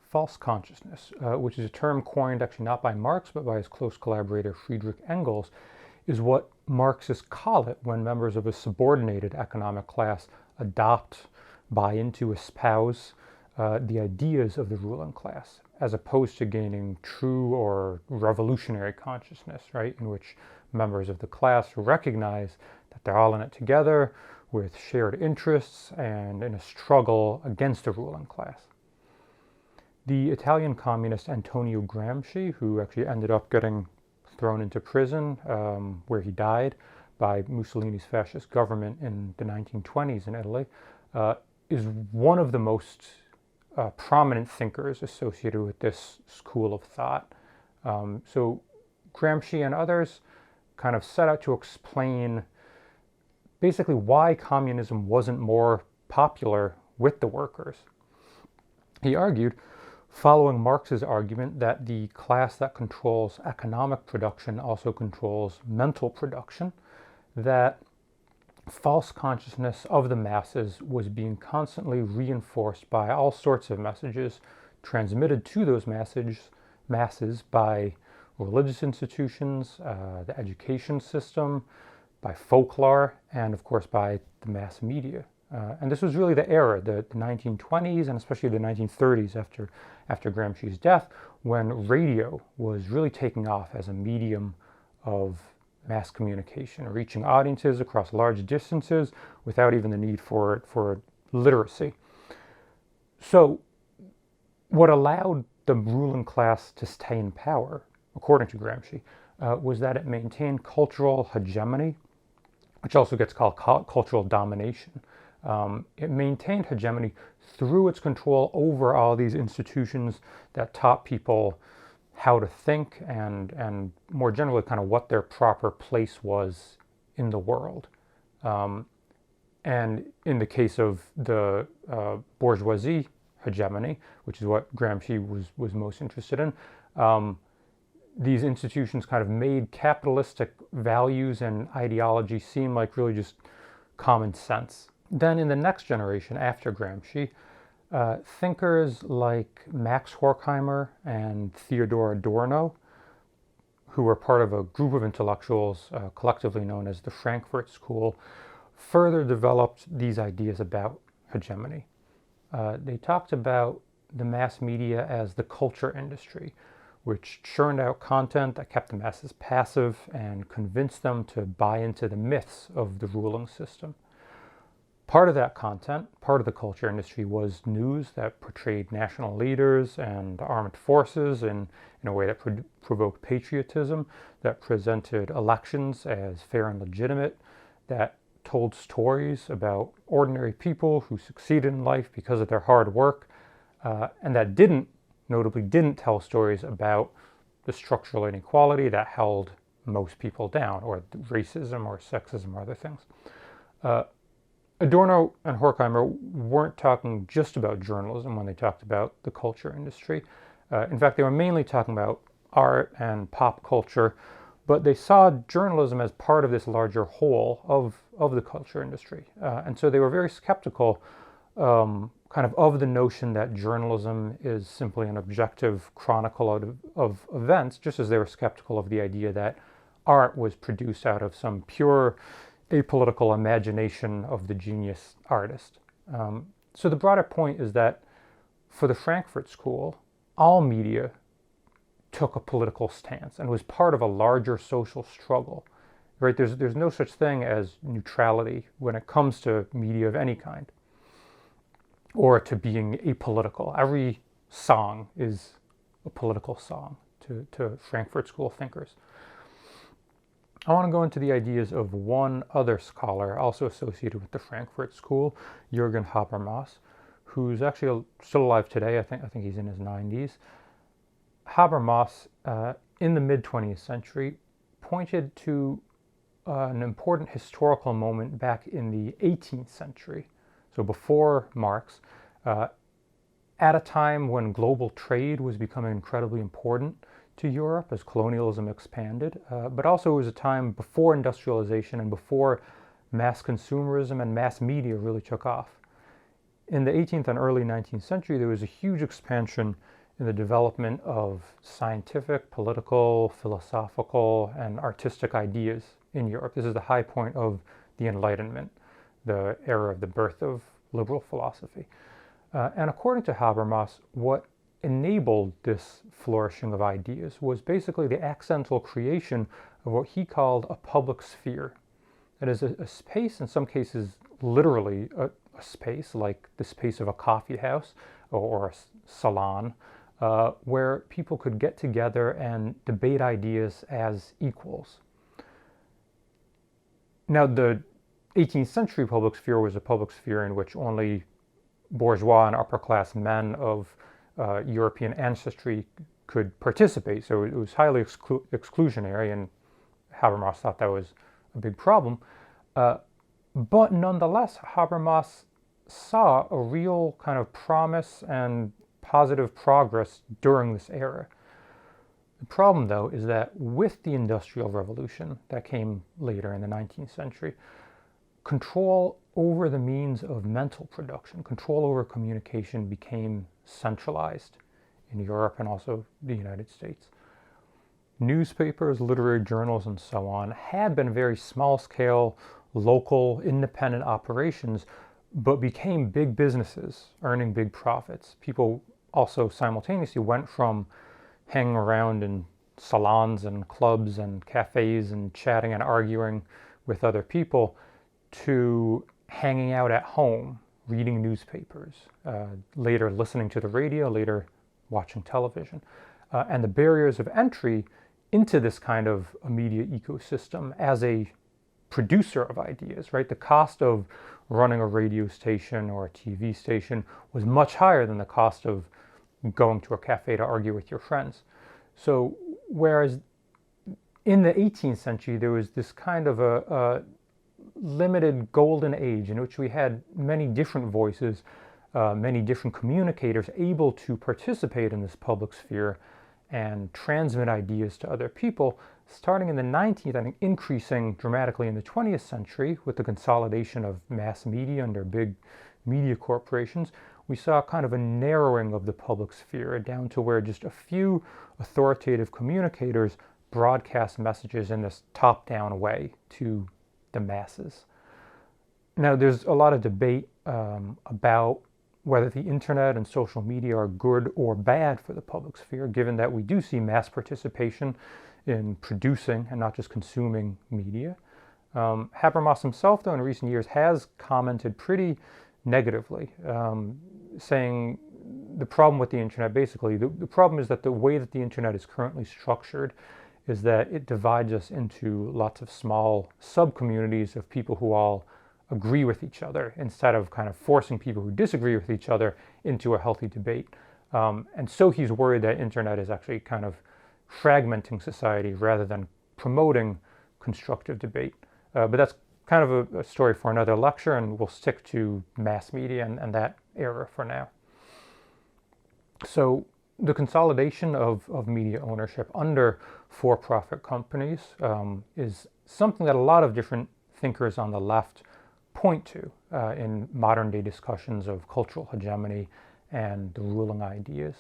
false consciousness, which is a term coined actually not by Marx but by his close collaborator Friedrich Engels, is what Marxists call it when members of a subordinated economic class adopt, buy into, espouse the ideas of the ruling class, as opposed to gaining true or revolutionary consciousness, right, in which members of the class recognize that they're all in it together with shared interests and in a struggle against the ruling class. The Italian communist Antonio Gramsci, who actually ended up getting thrown into prison where he died by Mussolini's fascist government in the 1920s in Italy, is one of the most prominent thinkers associated with this school of thought. So Gramsci and others kind of set out to explain basically why communism wasn't more popular with the workers. He argued, following Marx's argument, that the class that controls economic production also controls mental production, that false consciousness of the masses was being constantly reinforced by all sorts of messages transmitted to those masses by religious institutions, the education system, by folklore, and of course by the mass media. And this was really the era, the 1920s and especially the 1930s after Gramsci's death, when radio was really taking off as a medium of mass communication, reaching audiences across large distances without even the need for literacy. So what allowed the ruling class to stay in power, according to Gramsci, was that it maintained cultural hegemony, which also gets called cultural domination. It maintained hegemony through its control over all these institutions that taught people how to think and more generally kind of what their proper place was in the world. And in the case of the bourgeoisie hegemony, which is what Gramsci was most interested in, these institutions kind of made capitalistic values and ideology seem like really just common sense. Then in the next generation after Gramsci, thinkers like Max Horkheimer and Theodor Adorno, who were part of a group of intellectuals collectively known as the Frankfurt School, further developed these ideas about hegemony. They talked about the mass media as the culture industry, which churned out content that kept the masses passive and convinced them to buy into the myths of the ruling system. Part of that content, part of the culture industry, was news that portrayed national leaders and armed forces in a way that provoked patriotism, that presented elections as fair and legitimate, that told stories about ordinary people who succeeded in life because of their hard work, and that notably didn't tell stories about the structural inequality that held most people down, or racism or sexism or other things. Adorno and Horkheimer weren't talking just about journalism when they talked about the culture industry. In fact, they were mainly talking about art and pop culture, but they saw journalism as part of this larger whole of the culture industry. And so they were very skeptical of the notion that journalism is simply an objective chronicle of events, just as they were skeptical of the idea that art was produced out of some pure apolitical imagination of the genius artist. So the broader point is that for the Frankfurt School, all media took a political stance and was part of a larger social struggle. Right? There's no such thing as neutrality when it comes to media of any kind, or to being apolitical. Every song is a political song to Frankfurt School thinkers. I want to go into the ideas of one other scholar also associated with the Frankfurt School, Jürgen Habermas, who's actually still alive today. I think he's in his 90s. Habermas, in the mid-20th century, pointed to an important historical moment back in the 18th century, so before Marx, at a time when global trade was becoming incredibly important to Europe as colonialism expanded, but also it was a time before industrialization and before mass consumerism and mass media really took off. In the 18th and early 19th century, there was a huge expansion in the development of scientific, political, philosophical, and artistic ideas in Europe. This is the high point of the Enlightenment, the era of the birth of liberal philosophy. And according to Habermas, what enabled this flourishing of ideas was basically the accidental creation of what he called a public sphere. That is a space, in some cases literally a space, like the space of a coffee house or a salon, where people could get together and debate ideas as equals. Now, the 18th century public sphere was a public sphere in which only bourgeois and upper class men of European ancestry could participate. So it was highly exclusionary, and Habermas thought that was a big problem. But nonetheless, Habermas saw a real kind of promise and positive progress during this era. The problem, though, is that with the Industrial Revolution that came later in the 19th century, control over the means of mental production, control over communication became centralized in Europe and also the United States. Newspapers, literary journals, and so on had been very small-scale, local, independent operations, but became big businesses, earning big profits. People also simultaneously went from hanging around in salons and clubs and cafes and chatting and arguing with other people to hanging out at home, reading newspapers, later listening to the radio, later watching television. And the barriers of entry into this kind of media ecosystem as a producer of ideas, right? The cost of running a radio station or a TV station was much higher than the cost of going to a cafe to argue with your friends. So whereas in the 18th century, there was this kind of a limited golden age in which we had many different voices, many different communicators able to participate in this public sphere and transmit ideas to other people. Starting in the 19th and increasing dramatically in the 20th century with the consolidation of mass media under big media corporations, we saw kind of a narrowing of the public sphere down to where just a few authoritative communicators broadcast messages in this top-down way to the masses. Now, there's a lot of debate about whether the internet and social media are good or bad for the public sphere, given that we do see mass participation in producing and not just consuming media. Habermas himself, though, in recent years has commented pretty negatively, saying the problem with the internet, basically, the problem is that the way that the internet is currently structured is that it divides us into lots of small sub-communities of people who all agree with each other instead of kind of forcing people who disagree with each other into a healthy debate. And so he's worried that internet is actually kind of fragmenting society rather than promoting constructive debate. But that's kind of a story for another lecture, and we'll stick to mass media and that era for now. So the consolidation of media ownership under for-profit companies is something that a lot of different thinkers on the left point to in modern-day discussions of cultural hegemony and the ruling ideas.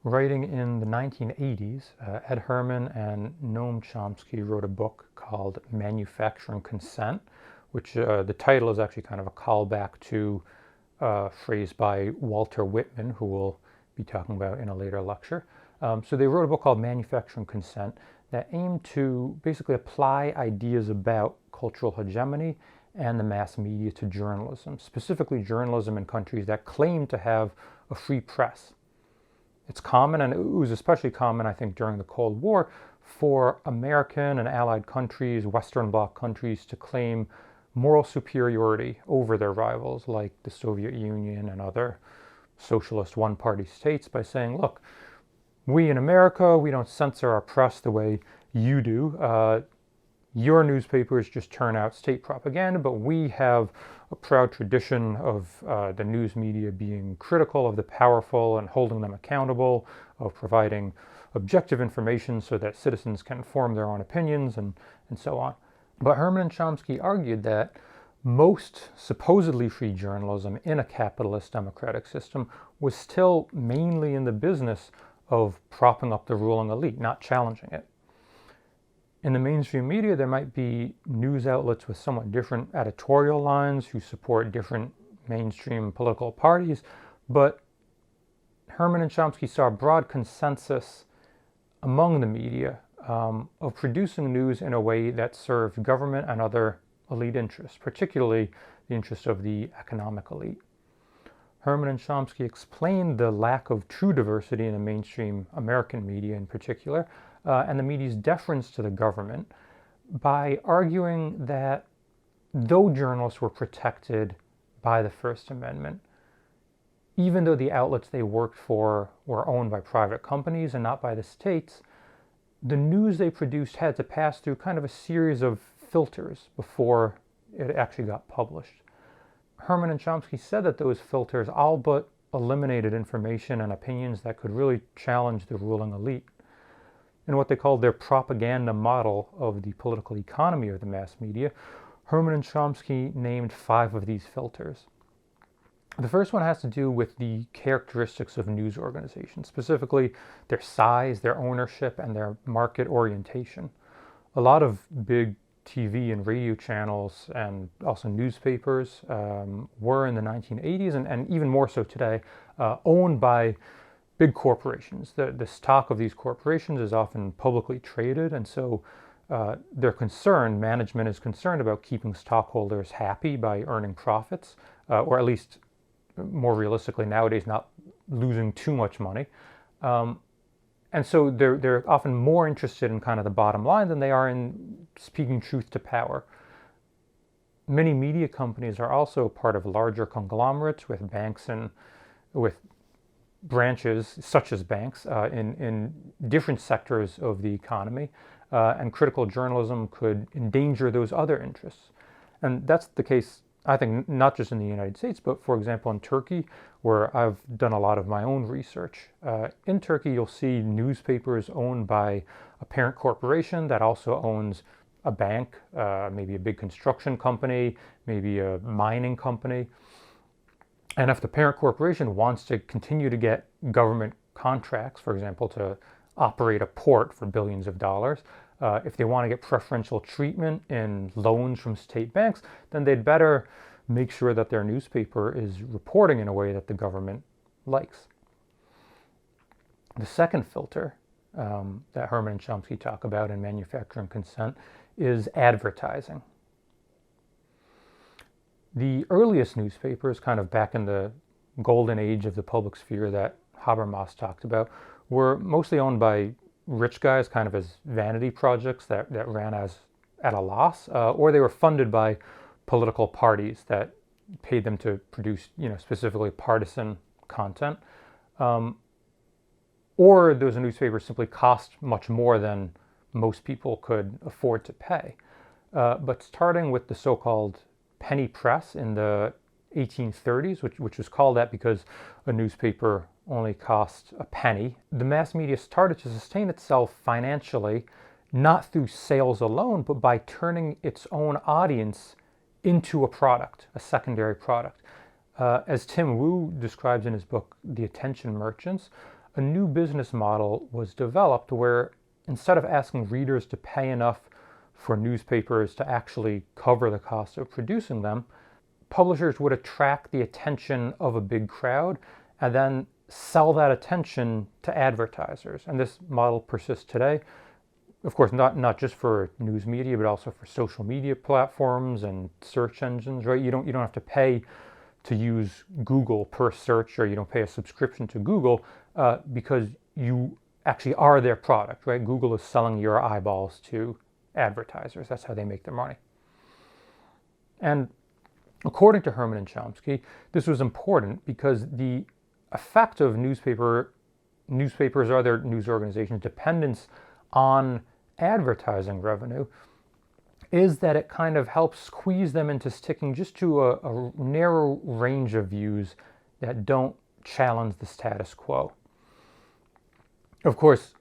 Writing in the 1980s, Ed Herman and Noam Chomsky wrote a book called Manufacturing Consent, which the title is actually kind of a callback to a phrase by Walter Whitman, who we'll be talking about in a later lecture. So they wrote a book called Manufacturing Consent that aimed to basically apply ideas about cultural hegemony and the mass media to journalism, specifically journalism in countries that claim to have a free press. It's common, and it was especially common, I think, during the Cold War, for American and Allied countries, Western Bloc countries, to claim moral superiority over their rivals like the Soviet Union and other socialist one-party states by saying, look, we in America, we don't censor our press the way you do. Your newspapers just turn out state propaganda, but we have a proud tradition of the news media being critical of the powerful and holding them accountable, of providing objective information so that citizens can form their own opinions and so on. But Herman and Chomsky argued that most supposedly free journalism in a capitalist democratic system was still mainly in the business of propping up the ruling elite, not challenging it. In the mainstream media, there might be news outlets with somewhat different editorial lines who support different mainstream political parties, but Herman and Chomsky saw a broad consensus among the media of producing news in a way that served government and other elite interests, particularly the interests of the economic elite. Herman and Chomsky explained the lack of true diversity in the mainstream American media in particular, and the media's deference to the government by arguing that though journalists were protected by the First Amendment, even though the outlets they worked for were owned by private companies and not by the states, the news they produced had to pass through kind of a series of filters before it actually got published. Herman and Chomsky said that those filters all but eliminated information and opinions that could really challenge the ruling elite. In what they called their propaganda model of the political economy of the mass media, Herman and Chomsky named 5 of these filters. The first one has to do with the characteristics of news organizations, specifically their size, their ownership, and their market orientation. A lot of big TV and radio channels and also newspapers were in the 1980s and even more so today owned by big corporations. The stock of these corporations is often publicly traded, and so management is concerned about keeping stockholders happy by earning profits, or at least more realistically nowadays not losing too much money. And so they're often more interested in kind of the bottom line than they are in speaking truth to power. Many media companies are also part of larger conglomerates with banks and with branches, such as banks, in different sectors of the economy. And critical journalism could endanger those other interests. And that's the case, I think, not just in the United States, but for example in Turkey, where I've done a lot of my own research. In Turkey, you'll see newspapers owned by a parent corporation that also owns a bank, maybe a big construction company, maybe a mining company. And if the parent corporation wants to continue to get government contracts, for example, to operate a port for billions of dollars, if they want to get preferential treatment in loans from state banks, then they'd better make sure that their newspaper is reporting in a way that the government likes. The second filter that Herman and Chomsky talk about in Manufacturing Consent is advertising. The earliest newspapers, kind of back in the golden age of the public sphere that Habermas talked about, were mostly owned by rich guys, kind of as vanity projects that ran at a loss, or they were funded by political parties that paid them to produce, specifically partisan content. Or those newspapers simply cost much more than most people could afford to pay. But starting with the so-called penny press in the 1830s, which was called that because a newspaper only cost a penny, the mass media started to sustain itself financially, not through sales alone, but by turning its own audience into a product, a secondary product. As Tim Wu describes in his book, The Attention Merchants, a new business model was developed where instead of asking readers to pay enough for newspapers to actually cover the cost of producing them, publishers would attract the attention of a big crowd and then sell that attention to advertisers. And this model persists today. Of course, not just for news media, but also for social media platforms and search engines, right? You don't have to pay to use Google per search, or you don't pay a subscription to Google because you actually are their product, right? Google is selling your eyeballs to advertisers. That's how they make their money. And according to Herman and Chomsky, this was important because the effect of newspapers or other news organizations' dependence on advertising revenue is that it kind of helps squeeze them into sticking just to a narrow range of views that don't challenge the status quo. Of course,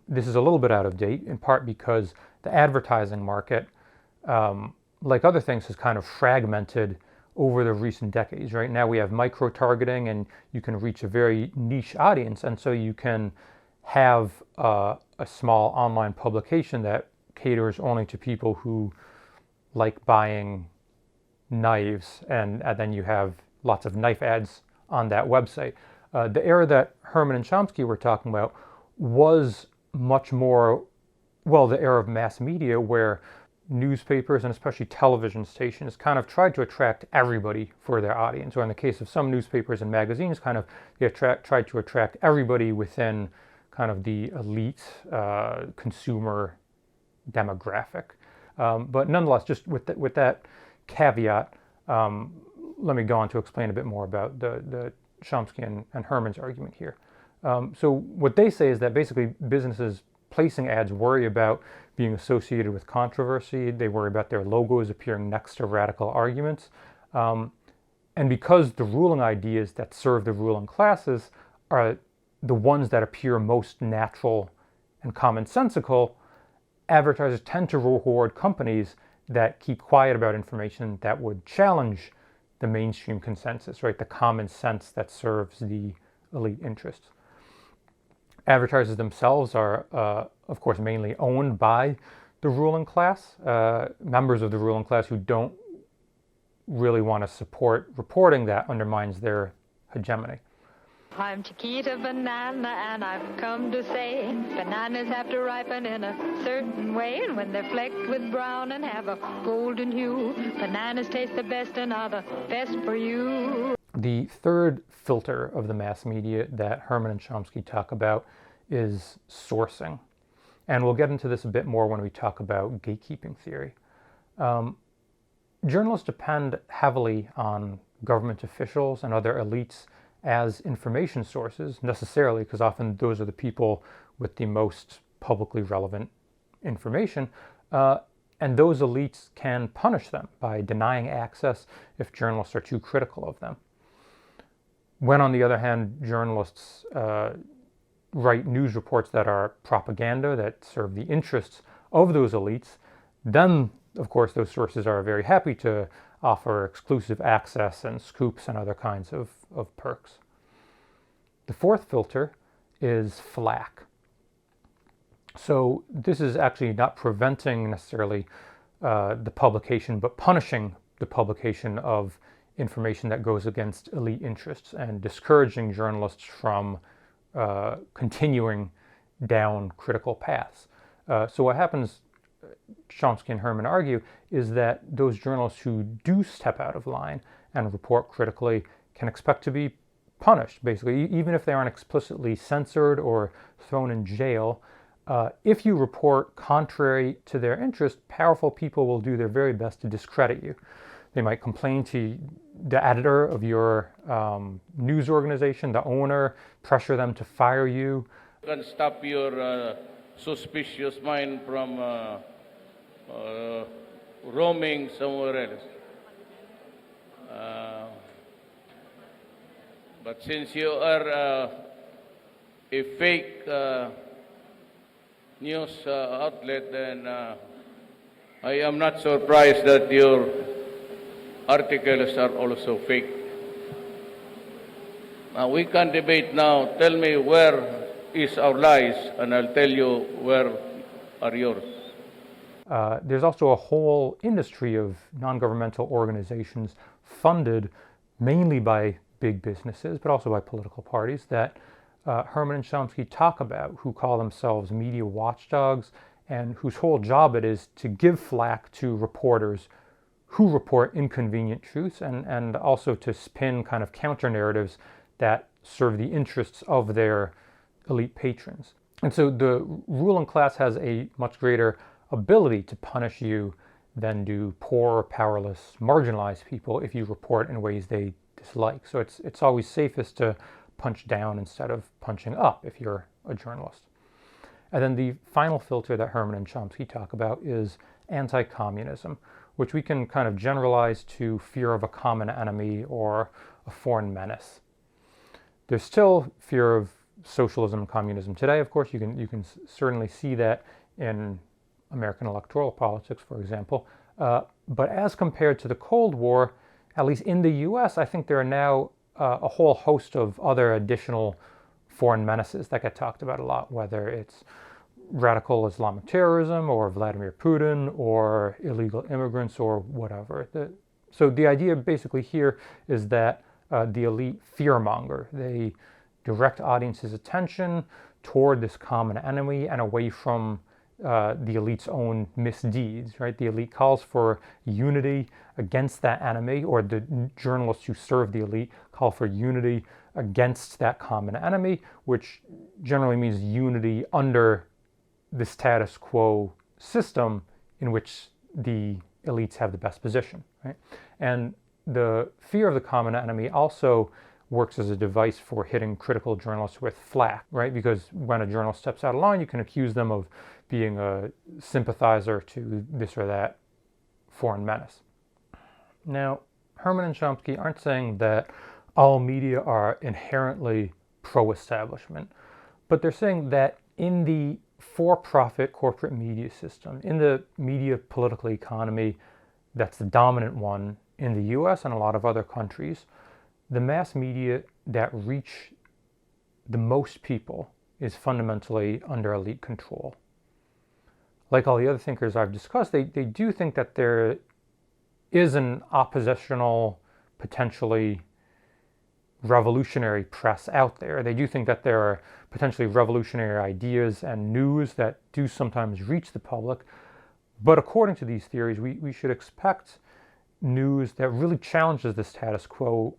this is a little bit out of date, in part because the advertising market like other things, has kind of fragmented over the recent decades. Right now we have micro-targeting, and you can reach a very niche audience, and so you can have a small online publication that caters only to people who like buying knives, and then you have lots of knife ads on that website. The era that Herman and Chomsky were talking about was much more, well, the era of mass media, where newspapers and especially television stations kind of tried to attract everybody for their audience, or in the case of some newspapers and magazines, kind of they tried to attract everybody within kind of the elite consumer demographic. But nonetheless, just with that caveat, let me go on to explain a bit more about the Chomsky and Herman's argument here. So what they say is that basically businesses placing ads worry about being associated with controversy. They worry about their logos appearing next to radical arguments. And because the ruling ideas that serve the ruling classes are the ones that appear most natural and commonsensical, advertisers tend to reward companies that keep quiet about information that would challenge the mainstream consensus, right? The common sense that serves the elite interests. Advertisers themselves are, of course, mainly owned by the ruling class, members of the ruling class who don't really want to support reporting that undermines their hegemony. I'm Chiquita Banana, and I've come to say bananas have to ripen in a certain way, and when they're flecked with brown and have a golden hue, bananas taste the best and are the best for you. The third filter of the mass media that Herman and Chomsky talk about is sourcing. And we'll get into this a bit more when we talk about gatekeeping theory. Journalists depend heavily on government officials and other elites as information sources, necessarily, because often those are the people with the most publicly relevant information. And those elites can punish them by denying access if journalists are too critical of them. When, on the other hand, journalists write news reports that are propaganda, that serve the interests of those elites, then, of course, those sources are very happy to offer exclusive access and scoops and other kinds of perks. The fourth filter is Flak. So this is actually not preventing necessarily the publication, but punishing the publication of information that goes against elite interests and discouraging journalists from continuing down critical paths. So what happens, Chomsky and Herman argue, is that those journalists who do step out of line and report critically can expect to be punished, basically, even if they aren't explicitly censored or thrown in jail. If you report contrary to their interest, powerful people will do their very best to discredit you. They might complain to the editor of your news organization, the owner, pressure them to fire you. You can stop your suspicious mind from roaming somewhere else. But since you are a fake news outlet, then I am not surprised that your articles are also fake. Now we can debate now. Tell me where is our lies, and I'll tell you where are yours. There's also a whole industry of non-governmental organizations funded mainly by big businesses, but also by political parties that Herman and Chomsky talk about, who call themselves media watchdogs and whose whole job it is to give flack to reporters who report inconvenient truths and also to spin kind of counter-narratives that serve the interests of their elite patrons. And so the ruling class has a much greater ability to punish you than do poor, powerless, marginalized people if you report in ways they dislike. So it's always safest to punch down instead of punching up if you're a journalist. And then the final filter that Herman and Chomsky talk about is anti-communism, which we can kind of generalize to fear of a common enemy or a foreign menace. There's still fear of socialism and communism today. Of course, you can certainly see that in American electoral politics, for example. But as compared to the Cold War, at least in the US, I think there are now a whole host of other additional foreign menaces that get talked about a lot, whether it's radical Islamic terrorism or Vladimir Putin or illegal immigrants or whatever. So the idea basically here is that the elite fearmonger. They direct audiences' attention toward this common enemy and away from the elite's own misdeeds, right? The elite calls for unity against that enemy, or the journalists who serve the elite call for unity against that common enemy, which generally means unity under the status quo system in which the elites have the best position, right? And the fear of the common enemy also works as a device for hitting critical journalists with flak, right? Because when a journalist steps out of line, you can accuse them of being a sympathizer to this or that foreign menace. Now, Herman and Chomsky aren't saying that all media are inherently pro-establishment, but they're saying that in the for-profit corporate media system, in the media political economy that's the dominant one in the US and a lot of other countries, the mass media that reach the most people is fundamentally under elite control. Like all the other thinkers I've discussed, they do think that there is an oppositional, potentially revolutionary press out there. They do think that there are potentially revolutionary ideas and news that do sometimes reach the public. But according to these theories, we should expect news that really challenges the status quo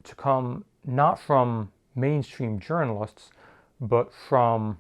to come not from mainstream journalists, but from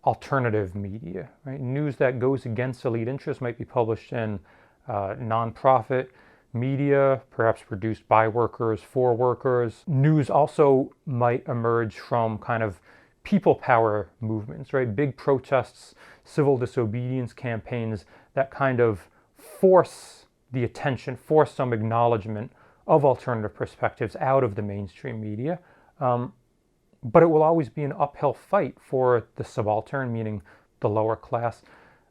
alternative media, right? News that goes against elite interests might be published in nonprofit media, perhaps produced by workers, for workers. News also might emerge from kind of people power movements, right? Big protests, civil disobedience campaigns that kind of force the attention, force some acknowledgement of alternative perspectives out of the mainstream media. But it will always be an uphill fight for the subaltern, meaning the lower class,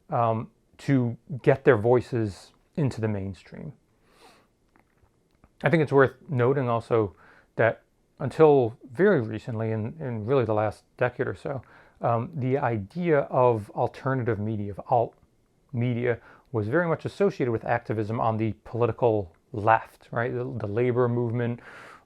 to get their voices into the mainstream. I think it's worth noting also that until very recently, in really the last decade or so, the idea of alternative media, of alt media, was very much associated with activism on the political left, right? The labor movement,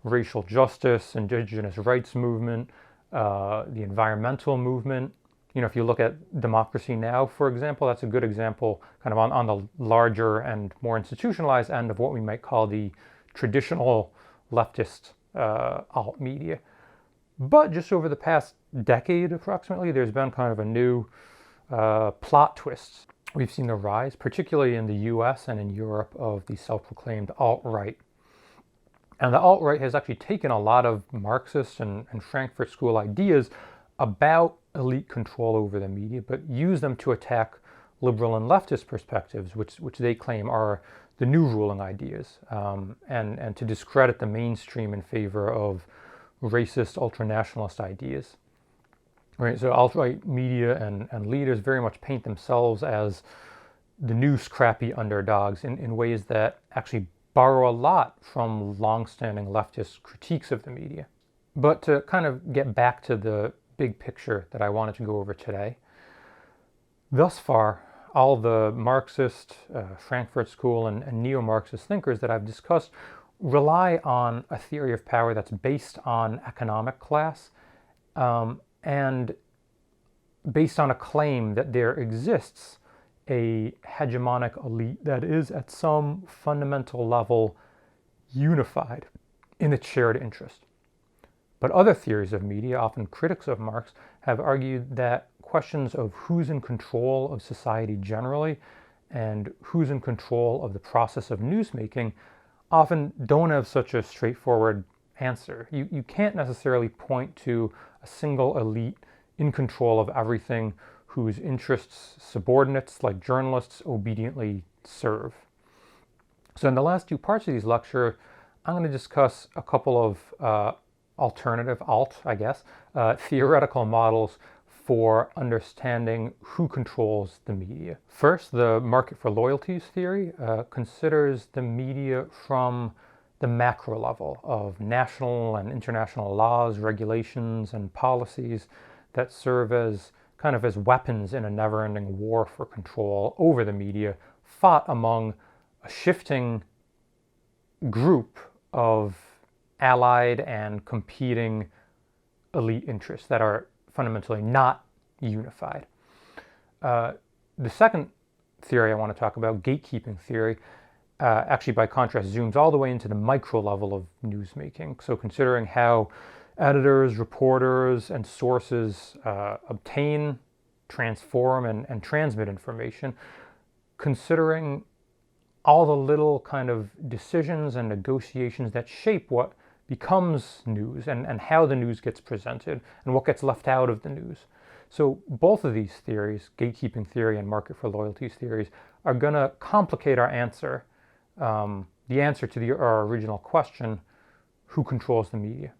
racial justice, indigenous rights movement, the environmental movement. You know, if you look at Democracy Now!, for example, that's a good example kind of on the larger and more institutionalized end of what we might call the traditional leftist alt media. But just over the past decade approximately, there's been kind of a new plot twist. We've seen the rise, particularly in the US and in Europe, of the self-proclaimed alt-right. And the alt-right has actually taken a lot of Marxist and Frankfurt School ideas about elite control over the media, but used them to attack liberal and leftist perspectives, which they claim are the new ruling ideas, and to discredit the mainstream in favor of racist, ultranationalist ideas. Right, so alt-right media and leaders very much paint themselves as the new scrappy underdogs in ways that actually borrow a lot from long-standing leftist critiques of the media. But to kind of get back to the big picture that I wanted to go over today, thus far, all the Marxist, Frankfurt School, and neo-Marxist thinkers that I've discussed rely on a theory of power that's based on economic class, and based on a claim that there exists a hegemonic elite that is at some fundamental level unified in its shared interest. But other theories of media, often critics of Marx, have argued that questions of who's in control of society generally and who's in control of the process of newsmaking often don't have such a straightforward answer. You can't necessarily point to a single elite in control of everything whose interests subordinates like journalists obediently serve. So in the last two parts of this lecture, I'm going to discuss a couple of alternative, theoretical models for understanding who controls the media. First, the market for loyalties theory considers the media from the macro level of national and international laws, regulations, and policies that serve as kind of as weapons in a never-ending war for control over the media, fought among a shifting group of allied and competing elite interests that are fundamentally not unified. The second theory I want to talk about, gatekeeping theory, actually by contrast zooms all the way into the micro level of newsmaking. So considering how editors, reporters, and sources obtain, transform, and transmit information, considering all the little kind of decisions and negotiations that shape what becomes news and how the news gets presented and what gets left out of the news. So both of these theories, gatekeeping theory and market for loyalties theories, are going to complicate our answer, the answer to our original question, who controls the media?